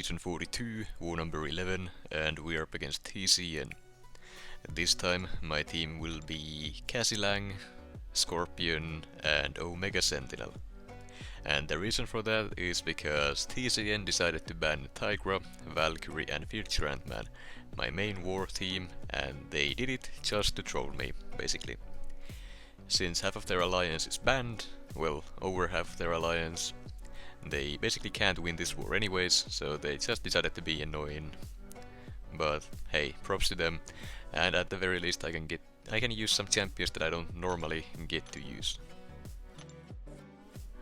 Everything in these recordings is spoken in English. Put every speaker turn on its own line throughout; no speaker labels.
S42, War number 11, and we are up against TCN. This time my team will be Cassie, Scorpion and Omega Sentinel. And the reason for that is because TCN decided to ban Tigra, Valkyrie and Future Ant-Man, my main war team, and they did it just to troll me, basically. Since half of their alliance is banned, well, over half of their alliance, they basically can't win this war anyways, so they just decided to be annoying. But hey, props to them, and at the very least I can use some champions that I don't normally get to use.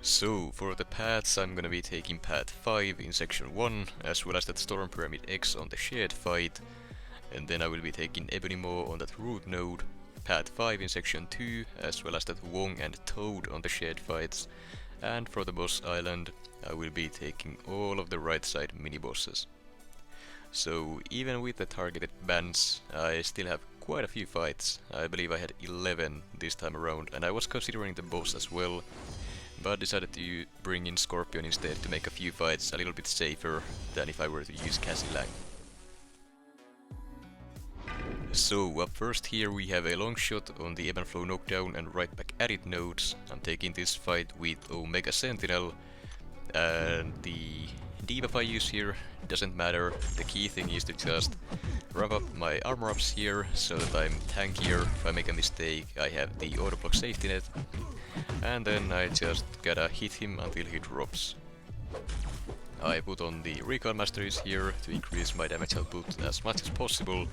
So for the paths, I'm gonna be taking path 5 in section 1, as well as that Storm Pyramid X on the shared fight, and then I will be taking Ebony on that root node, path 5 in section 2, as well as that Wong and Toad on the shared fights, and for the boss island, I will be taking all of the right side mini-bosses. So even with the targeted bans, I still have quite a few fights. I believe I had 11 this time around, and I was considering the boss as well, but decided to bring in Scorpion instead to make a few fights a little bit safer than if I were to use Cassie. So up first here we have a Longshot on the Ebb and Flow knockdown and right back at it nodes. I'm taking this fight with Omega Sentinel, and the debuff I use here doesn't matter. The key thing is to just rev up my armor ups here so that I'm tankier. If I make a mistake, I have the auto block safety net, and then I just gotta hit him until he drops. I put on the recoil masteries here to increase my damage output as much as possible,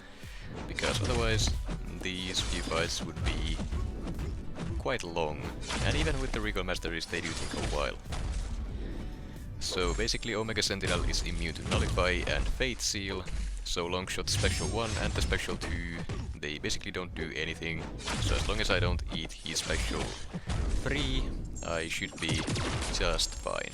because otherwise these few fights would be quite long, and even with the recoil masteries they do take a while. So basically Omega Sentinel is immune to Nullify and Fate Seal, so Longshot Special 1 and the Special 2, they basically don't do anything, so as long as I don't eat his Special 3, I should be just fine.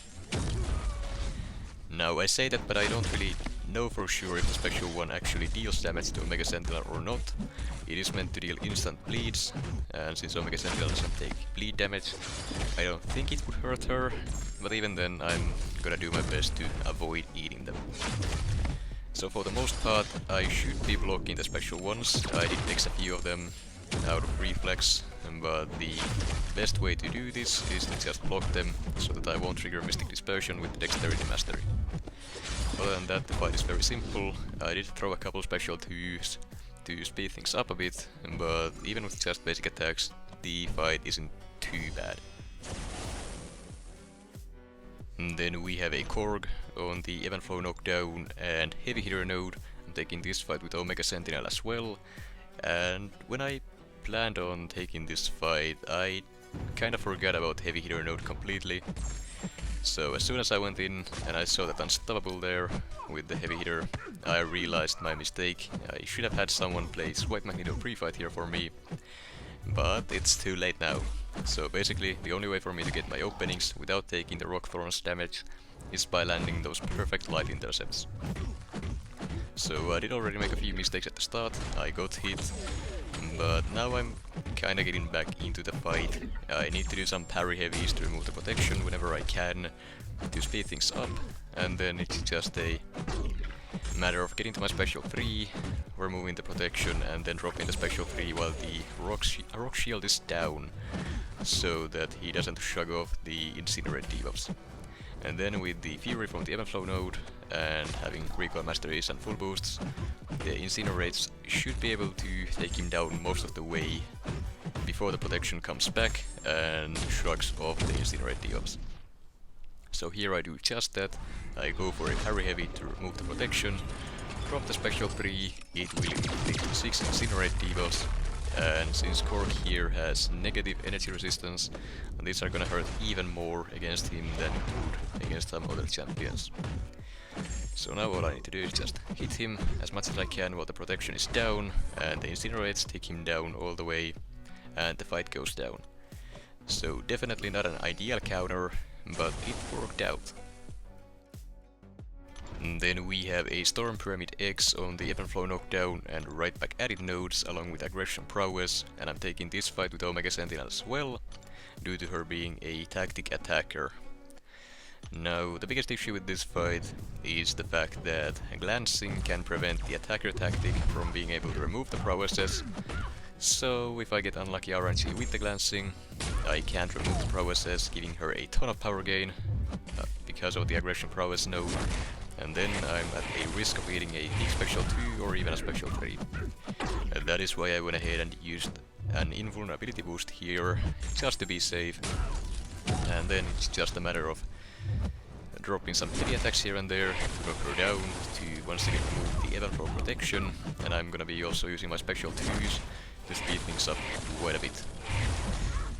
Now I say that, but I don't really know for sure if the Special 1 actually deals damage to Omega Sentinel or not. It is meant to deal instant bleeds, and since Omega Sentinel doesn't take bleed damage, I don't think it would hurt her, but even then I'm gonna do my best to avoid eating them. So for the most part I should be blocking the Special ones. I did X a few of them out of reflex, but the best way to do this is to just block them so that I won't trigger Mystic Dispersion with Dexterity Mastery. Other than that, the fight is very simple. I did throw a couple Special 2s to speed things up a bit, but even with just basic attacks, the fight isn't too bad. And then we have a Korg on the Ebb and Flow knockdown and heavy hitter node. I'm taking this fight with Omega Sentinel as well, and when I planned on taking this fight, I kinda forgot about heavy hitter node completely. So as soon as I went in and I saw that Unstoppable there with the heavy hitter, I realized my mistake. I should have had someone place White Magneto pre-fight here for me, but it's too late now. So basically the only way for me to get my openings without taking the Rock Thorns damage is by landing those perfect light intercepts. So I did already make a few mistakes at the start, I got hit, but now I'm kinda getting back into the fight. I need to do some parry heavies to remove the protection whenever I can to speed things up, and then it's just a matter of getting to my Special 3, removing the protection and then dropping the Special 3 while the rock shield is down, so that he doesn't shrug off the Incinerate debuffs. And then with the Fury from the Ebb and Flow node and having recoil masteries and full boosts, the Incinerates should be able to take him down most of the way before the protection comes back and shrugs off the Incinerate debuffs. So here I do just that. I go for a parry heavy to remove the protection, drop the Special 3, it will inflict 6 Incinerate debuffs, and since Korg here has negative energy resistance, these are gonna hurt even more against him than it would against some other champions. So now all I need to do is just hit him as much as I can while the protection is down, and the Incinerates take him down all the way, and the fight goes down. So definitely not an ideal counter, but it worked out. And then we have a Storm Pyramid X on the Ebb and Flow knockdown and right back at it nodes along with Aggression Prowess, and I'm taking this fight with Omega Sentinel as well, due to her being a tactic attacker. Now, the biggest issue with this fight is the fact that glancing can prevent the attacker tactic from being able to remove the prowesses. So if I get unlucky RNG with the glancing, I can't remove the prowesses, giving her a ton of power gain because of the aggression prowess node, and then I'm at a risk of getting a big special 2 or even a special 3. And that is why I went ahead and used an invulnerability boost here, just to be safe. And then it's just a matter of dropping some heavy attacks here and there to knock her down, to once again remove the Evan for protection, and I'm gonna be also using my special 2s to speed things up quite a bit.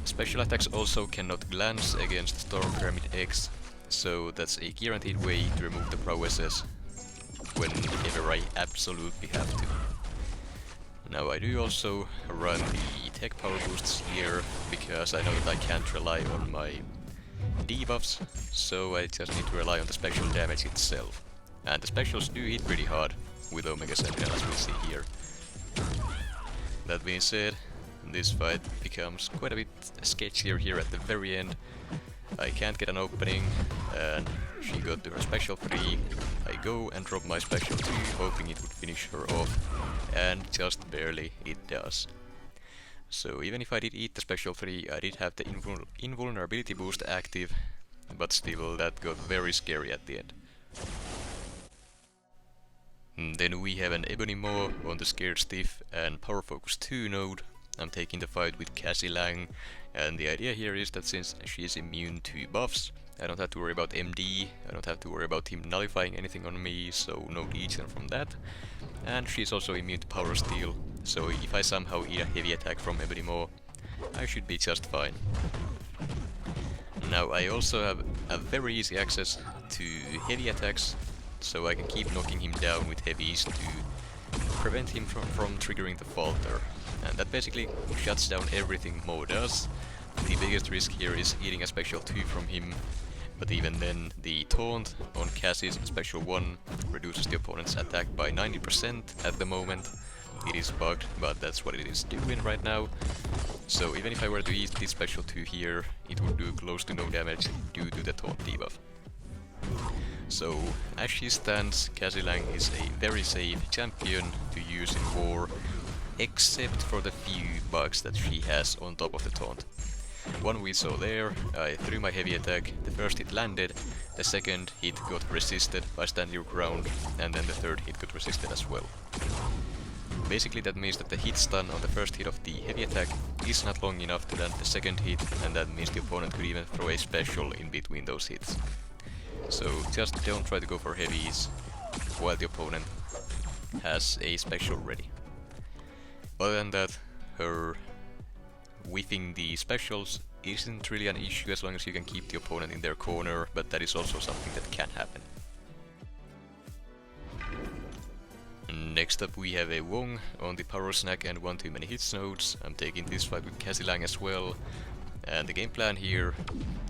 Special attacks also cannot glance against Storm Pyramid X, so that's a guaranteed way to remove the prowesses whenever I absolutely have to. Now I do also run the tech power boosts here, because I know that I can't rely on my debuffs, so I just need to rely on the special damage itself. And the specials do hit pretty hard with Omega Sentinel, as we see here. That being said, this fight becomes quite a bit sketchier here at the very end. I can't get an opening, and she got to her special 3. I go and drop my special 2, hoping it would finish her off, and just barely it does. So even if I did eat the special 3, I did have the invulnerability boost active, but still that got very scary at the end. Then we have an Ebony Maw on the Scared Stiff and Power Focus 2 node. I'm taking the fight with Cassie Lang, and the idea here is that since she is immune to buffs, I don't have to worry about MD, I don't have to worry about him nullifying anything on me, so no degen from that. And she's also immune to Power Steel, so if I somehow eat a heavy attack from Ebony Maw, I should be just fine. Now I also have a very easy access to heavy attacks, so I can keep knocking him down with heavies to prevent him from triggering the falter. And that basically shuts down everything Maw does. The biggest risk here is eating a special 2 from him, but even then the taunt on Cassie's special 1 reduces the opponent's attack by 90% at the moment. It is bugged, but that's what it is doing right now. So even if I were to eat this special 2 here, it would do close to no damage due to the taunt debuff. So as she stands, Cassie Lang is a very safe champion to use in war, except for the few bugs that she has on top of the taunt. One we saw there, I threw my heavy attack, the first hit landed, the second hit got resisted by stand your ground, and then the third hit got resisted as well. Basically that means that the hit stun on the first hit of the heavy attack is not long enough to land the second hit, and that means the opponent could even throw a special in between those hits. So just don't try to go for heavies while the opponent has a special ready. Other than that, her whiffing the specials isn't really an issue as long as you can keep the opponent in their corner, but that is also something that can happen. Next up we have a Wong on the Power Snack and 1 too many hits nodes. I'm taking this fight with Cassie Lang as well. And the game plan here,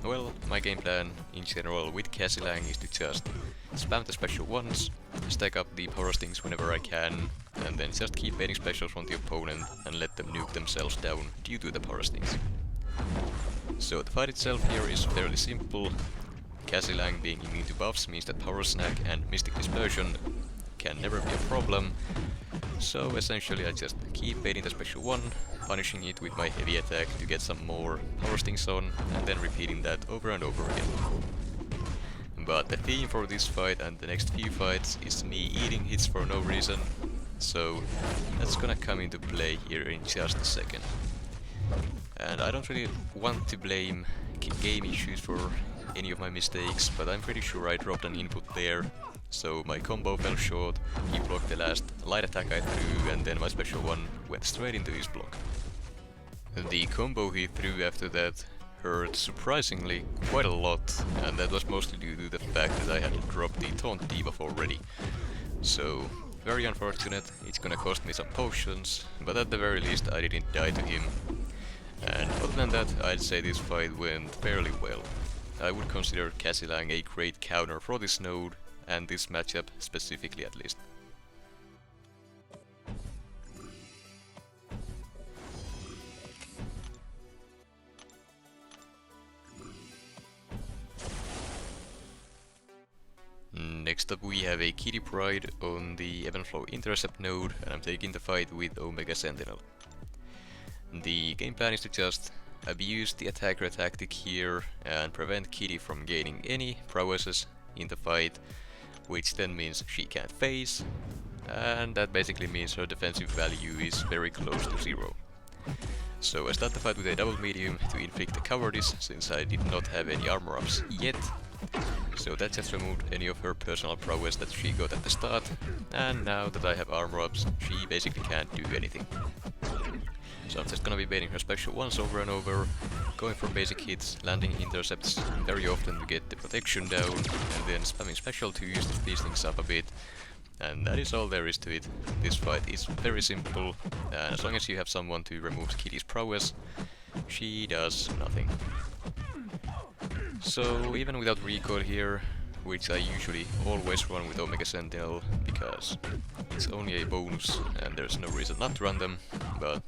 well, my game plan in general with Cassie Lang is to just spam the special ones, stack up the power stings whenever I can, and then just keep baiting specials from the opponent and let them nuke themselves down due to the power stings. So the fight itself here is fairly simple. Cassie Lang being immune to buffs means that Power Snack and Mystic Dispersion can never be a problem. So essentially I just keep baiting the special 1, punishing it with my heavy attack to get some more power stings on, and then repeating that over and over again. But the theme for this fight and the next few fights is me eating hits for no reason, so that's gonna come into play here in just a second. And I don't really want to blame game issues for any of my mistakes, but I'm pretty sure I dropped an input there. So my combo fell short, he blocked the last light attack I threw, and then my special 1 went straight into his block. The combo he threw after that hurt surprisingly quite a lot, and that was mostly due to the fact that I had dropped the taunt debuff already. So very unfortunate, it's gonna cost me some potions, but at the very least I didn't die to him. And other than that, I'd say this fight went fairly well. I would consider Cassie Lang a great counter for this node, and this matchup specifically at least. Next up we have a Kitty Pryde on the Ebb and Flow intercept node, and I'm taking the fight with Omega Sentinel. The game plan is to just abuse the attacker tactic here and prevent Kitty from gaining any prowesses in the fight, which then means she can't phase, and that basically means her defensive value is very close to zero. So I start the fight with a double medium to inflict the cowardice, since I did not have any armor ups yet. So that just removed any of her personal prowess that she got at the start, and now that I have armor ups, she basically can't do anything. So I'm just gonna be baiting her special once over and over, going for basic hits, landing intercepts very often to get the protection down, and then spamming special 2s to speed things up a bit. And that is all there is to it. This fight is very simple, and as long as you have someone to remove Kitty's prowess, she does nothing. So even without recoil here, which I usually always run with Omega Sentinel, because it's only a bonus and there's no reason not to run them, but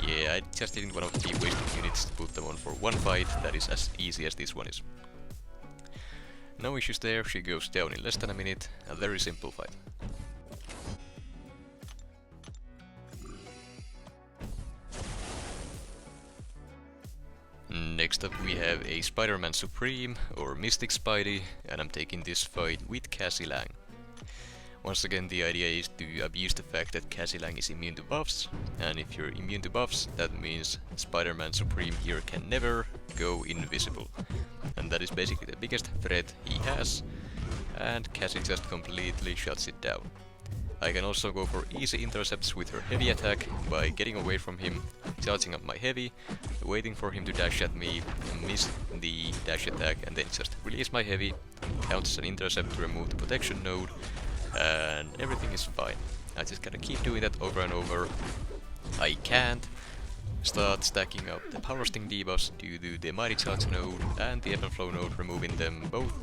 yeah, I just didn't want to be wasting units to put them on for one fight that is as easy as this one is. No issues there, she goes down in less than a minute, a very simple fight. Next up we have a Spider-Man Supreme, or Mystic Spidey, and I'm taking this fight with Cassie Lang. Once again, the idea is to abuse the fact that Cassie Lang is immune to buffs, and if you're immune to buffs, that means Spider-Man Supreme here can never go invisible. And that is basically the biggest threat he has, and Cassie just completely shuts it down. I can also go for easy intercepts with her heavy attack by getting away from him, charging up my heavy, waiting for him to dash at me, miss the dash attack, and then just release my heavy, count as an intercept to remove the protection node, and everything is fine. I just gotta keep doing that over and over. I can't start stacking up the power sting debuffs due to the mighty charge node and the Ebb and Flow node, removing them both.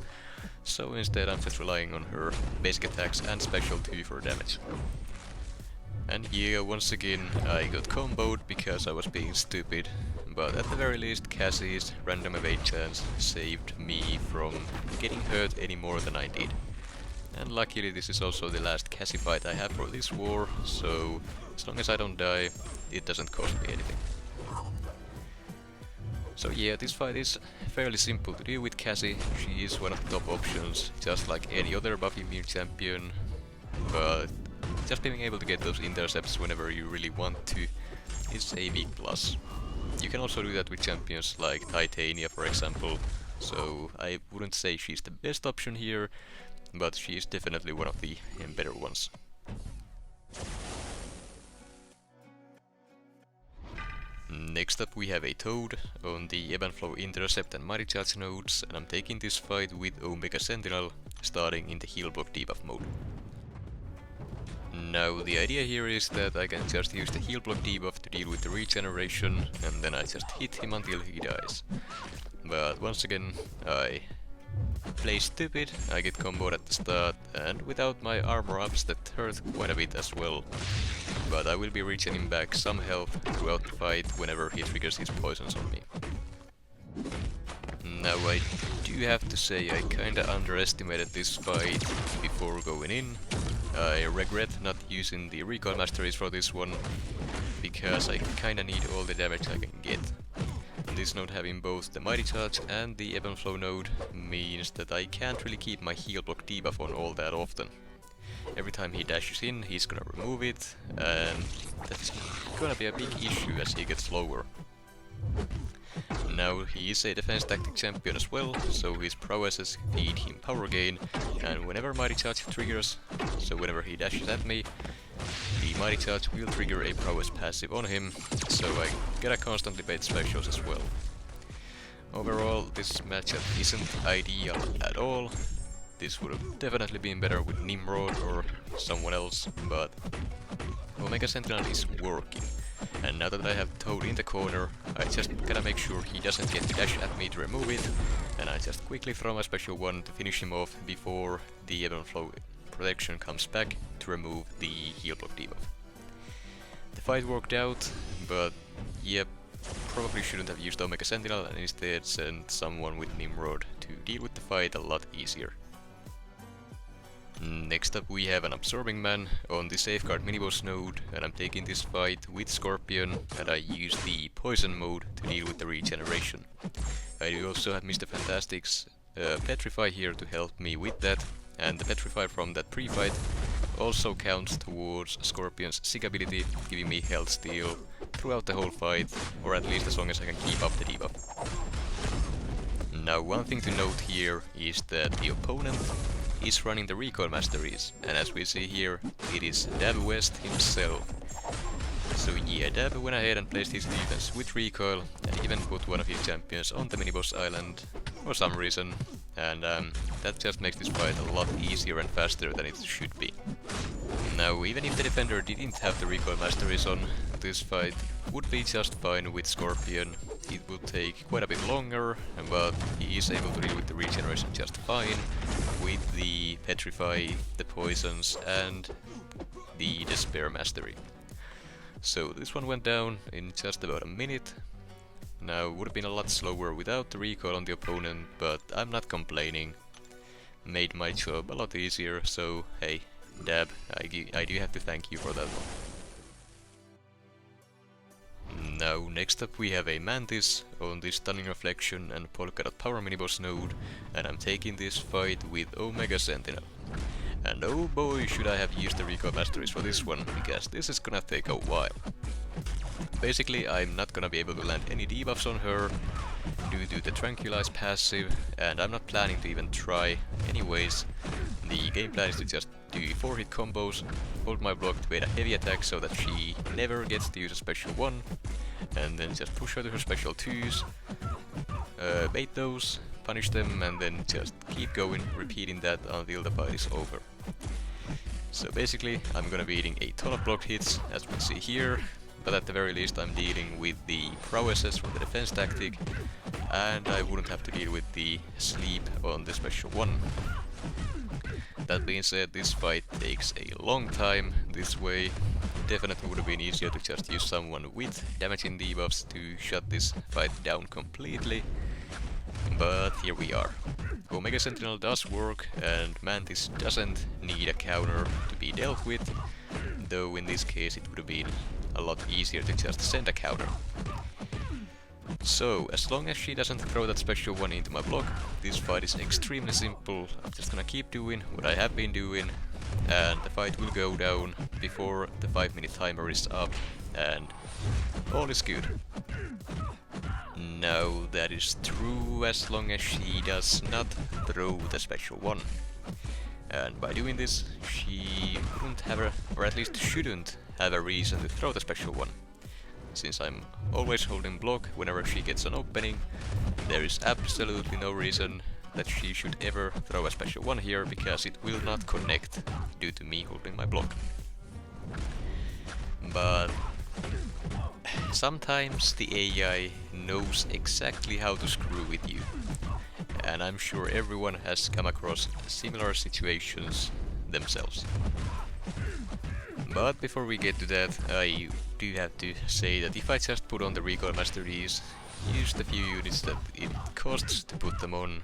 So instead I'm just relying on her basic attacks and special 2 for damage. And yeah, once again I got comboed because I was being stupid, but at the very least Cassie's random evade chance saved me from getting hurt any more than I did. And luckily this is also the last Cassie fight I have for this war, so as long as I don't die, it doesn't cost me anything. So yeah, this fight is fairly simple to deal with Cassie. She is one of the top options, just like any other buff immune champion, but just being able to get those intercepts whenever you really want to is a big plus. You can also do that with champions like Titania, for example, so I wouldn't say she's the best option here, but she is definitely one of the better ones. Next up we have a Toad on the Ebb and Flow intercept and mighty charge nodes, and I'm taking this fight with Omega Sentinel, starting in the heal block debuff mode. Now the idea here is that I can just use the heal block debuff to deal with the regeneration, and then I just hit him until he dies. But once again, I play stupid, I get comboed at the start, and without my armor ups that hurt quite a bit as well. But I will be regening back some health throughout the fight whenever he triggers his poisons on me. Now I do have to say I kinda underestimated this fight before going in. I regret not using the recoil masteries for this one, because I kinda need all the damage I can get. This node having both the mighty charge and the Ebb and Flow node means that I can't really keep my heal block debuff on all that often. Every time he dashes in, he's gonna remove it, and that's gonna be a big issue as he gets slower. Now he is a defense tactic champion as well, so his prowesses feed him power gain, and whenever mighty charge triggers, so whenever he dashes at me, the mighty charge will trigger a prowess passive on him, so I gotta constantly bait specials as well. Overall, this matchup isn't ideal at all. This would have definitely been better with Nimrod or someone else, but Omega Sentinel is working. And now that I have Toad in the corner, I just gotta make sure he doesn't get to dash at me to remove it, and I just quickly throw my special 1 to finish him off before the Ebb and Flow protection comes back to remove the heal block debuff. The fight worked out, but yep, probably shouldn't have used Omega Sentinel and instead sent someone with Nimrod to deal with the fight a lot easier. Next up we have an Absorbing Man on the Safeguard miniboss node, and I'm taking this fight with Scorpion, and I use the Poison mode to deal with the regeneration. I do also have Mr. Fantastic's Petrify here to help me with that, and the Petrify from that pre-fight also counts towards Scorpion's Sig ability, giving me health steal throughout the whole fight, or at least as long as I can keep up the debuff. Now one thing to note here is that the opponent is running the recoil masteries, and as we see here, it is Dab West himself. So yeah, Dab went ahead and placed his defense with recoil, and even put one of his champions on the miniboss island for some reason, and that just makes this fight a lot easier and faster than it should be. Now, even if the defender didn't have the recoil masteries on, this fight would be just fine with Scorpion. It would take quite a bit longer, but he is able to deal with the regeneration just fine with the Petrify, the Poisons, and the Despair mastery. So this one went down in just about a minute. Now, would have been a lot slower without the recoil on the opponent, but I'm not complaining. Made my job a lot easier, so hey, Dab, I do have to thank you for that one. Now, next up we have a Mantis on the Stunning Reflection and Polka Dot Power miniboss node, and I'm taking this fight with Omega Sentinel. And oh boy, should I have used the recoil masteries for this one, because this is gonna take a while. Basically, I'm not gonna be able to land any debuffs on her due to the Tranquilize passive, and I'm not planning to even try anyways. The game plan is to just do 4-hit combos, hold my block to bait a heavy attack so that she never gets to use a special 1, and then just push her to her special 2s, bait those, punish them, and then just keep going, repeating that until the fight is over. So basically, I'm gonna be eating a ton of blocked hits, as we see here, but at the very least I'm dealing with the prowesses from the defense tactic, and I wouldn't have to deal with the sleep on the special 1. That being said, this fight takes a long time this way. Definitely would have been easier to just use someone with damaging debuffs to shut this fight down completely, but here we are. Omega Sentinel does work, and Mantis doesn't need a counter to be dealt with, though in this case it would have been a lot easier to just send a counter. So, as long as she doesn't throw that special 1 into my block, this fight is extremely simple. I'm just gonna keep doing what I have been doing, and the fight will go down before the 5-minute timer is up, and all is good. No, that is true as long as she does not throw the special 1. And by doing this, she wouldn't have a, or at least shouldn't have a reason to throw the special 1. Since I'm always holding block whenever she gets an opening, there is absolutely no reason that she should ever throw a special 1 here, because it will not connect due to me holding my block. But sometimes the AI knows exactly how to screw with you, and I'm sure everyone has come across similar situations themselves. But before we get to that, I do have to say that if I just put on the recoil masteries, used the few units that it costs to put them on,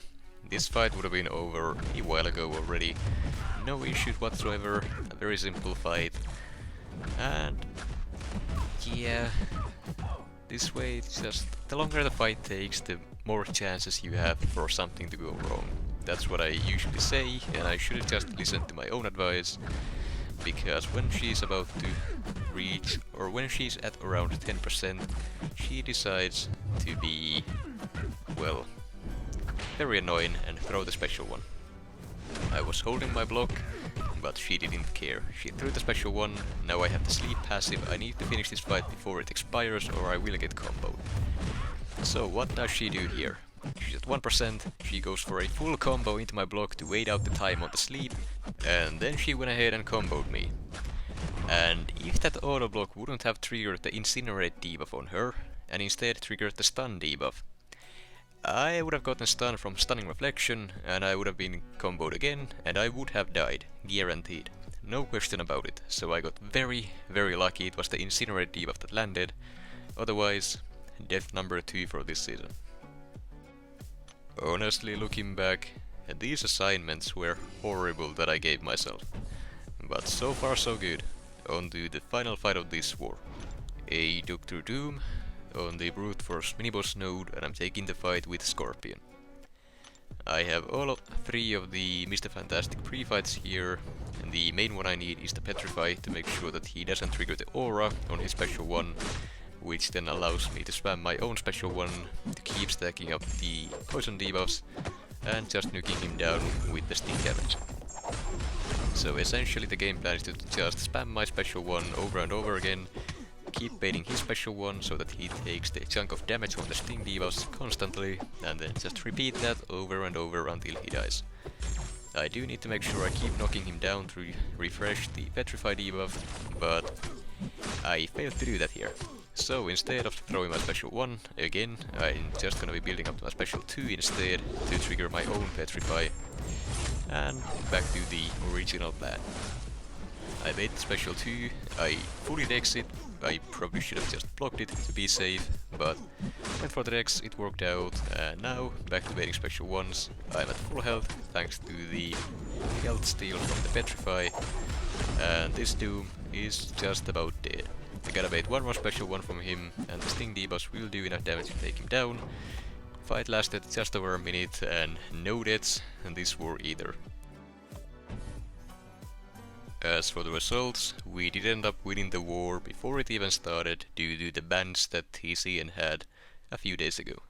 this fight would have been over a while ago already. No issues whatsoever, a very simple fight. And yeah, this way it's just, the longer the fight takes, the more chances you have for something to go wrong. That's what I usually say, and I should have just listened to my own advice. Because when she's about to reach, or when she's at around 10%, she decides to be, well, very annoying and throw the special 1. I was holding my block, but she didn't care. She threw the special 1, now I have the sleep passive. I need to finish this fight before it expires or I will get comboed. So what does she do here? She's at 1%, she goes for a full combo into my block to wait out the time on the sleep, and then she went ahead and comboed me. And if that auto block wouldn't have triggered the Incinerate debuff on her, and instead triggered the stun debuff, I would have gotten stunned from Stunning Reflection, and I would have been comboed again, and I would have died, guaranteed. No question about it, so I got very, very lucky it was the Incinerate debuff that landed, otherwise, death number 2 for this season. Honestly, looking back, and these assignments were horrible that I gave myself. But so far so good. On to the final fight of this war. A Dr. Doom on the brute force miniboss node, and I'm taking the fight with Scorpion. I have all 3 of the Mr. Fantastic pre-fights here, and the main one I need is the Petrify to make sure that he doesn't trigger the aura on his special one, which then allows me to spam my own special one to keep stacking up the poison debuffs and just nuking him down with the sting damage. So essentially the game plan is to just spam my special one over and over again, keep baiting his special one so that he takes the chunk of damage on the sting debuffs constantly, and then just repeat that over and over until he dies. I do need to make sure I keep knocking him down to refresh the Petrify debuff, but I failed to do that here. So instead of throwing my special 1 again, I'm just gonna be building up to my special 2 instead to trigger my own Petrify, and back to the original plan. I made the special 2, I fully dex it. I probably should have just blocked it to be safe, but went for the dex, it worked out, and now back to baiting special 1s. I'm at full health thanks to the health steal from the Petrify, and this Doom is just about dead. I gotta bait one more special 1 from him, and the sting debuffs will do enough damage to take him down. Fight lasted just over a minute and no deaths in this war either. As for the results, we did end up winning the war before it even started due to the bans that TCN had a few days ago.